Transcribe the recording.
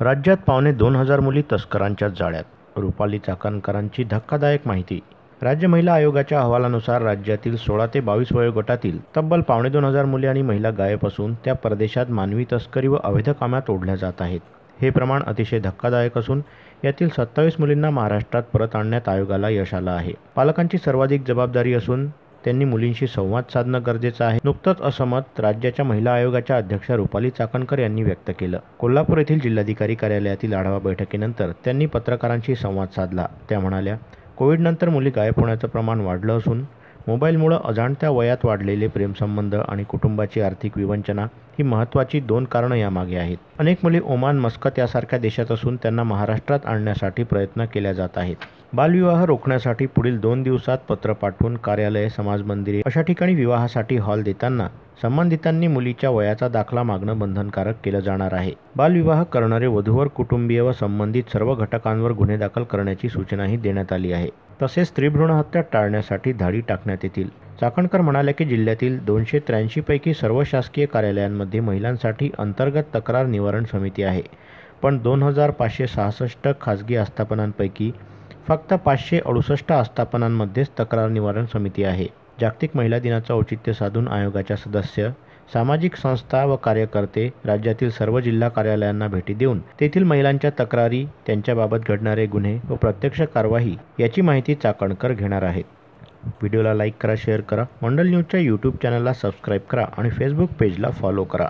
राज्यात पावणे 2,000 मुली तस्करांच्या जाळ्यात. रुपाली चाकणकरांची धक्कादायक माहिती. राज्य महिला आयोगाच्या अहवालानुसार राज्यातील 16 ते 22 वयोगटातील तब्बल पावणे 2,000 मुली आणि महिला गायब असून त्या परदेशात मानवी तस्करी व अवैध कामात ओढल्या जात आहेत. हे प्रमाण अतिशय धक्कादायक असून यातील 27 मुलींना महाराष्ट्रात परत आणण्यात आयोगाला यश आलं आहे. पालकांची सर्वाधिक जबाबदारी असून त्यांनी मुलींशी संवाद साधणं गरजेचं आहे. नुकतंच असं मत राज्याच्या महिला आयोगाच्या अध्यक्षा रुपाली चाकणकर यांनी व्यक्त केलं. कोल्हापूर येथील जिल्हाधिकारी कार्यालयातील आढावा बैठकीनंतर त्यांनी पत्रकारांशी संवाद साधला. त्या म्हणाल्या, कोविडनंतर मुली गायब होण्याचं प्रमाण वाढलं असून मोबाईलमुळे अजाणत्या वयात वाढलेले प्रेमसंबंध आणि कुटुंबाची आर्थिक विवंचना ही महत्त्वाची 2 कारणं यामागे आहेत. अनेक मुली ओमान, मस्कत यासारख्या देशात असून त्यांना महाराष्ट्रात आणण्यासाठी प्रयत्न केल्या जात आहेत. बालविवाह रोखण्यासाठी पुढील 2 दिवसात पत्र पाठवून कार्यालये, समाज मंदिरे अशा ठिकाणी विवाहासाठी हॉल देताना संबंधितांनी मुलीच्या वयाचा दाखला मागणं बंधनकारक केलं जाणार आहे. बालविवाह करणारे वधूवर कुटुंबीय व संबंधित सर्व घटकांवर गुन्हे दाखल करण्याची सूचनाही देण्यात आली आहे. तसेच स्त्रीभ्रूण हत्या टाळण्यासाठी धाडी टाकण्यात येतील. चाकणकर म्हणाल्या की जिल्ह्यातील 283 पैकी सर्व शासकीय कार्यालयांमध्ये महिलांसाठी अंतर्गत तक्रार निवारण समिती आहे, पण 2,566 खासगी आस्थापनांपैकी फक्त 568 आस्थापनांमध्येच तक्रार निवारण समिती आहे. जागतिक महिला दिनाचं औचित्य साधून आयोगाच्या सदस्य, सामाजिक संस्था व कार्यकर्ते राज्यातील सर्व जिल्हा कार्यालयांना भेटी देऊन तेथील महिलांच्या तक्रारी, त्यांच्याबाबत घडणारे गुन्हे व प्रत्यक्ष कारवाई याची माहिती चाकणकर घेणार आहेत. व्हिडिओला लाईक करा, शेअर करा. मंडल न्यूजच्या यूट्यूब चॅनलला सबस्क्राईब करा आणि फेसबुक पेजला फॉलो करा.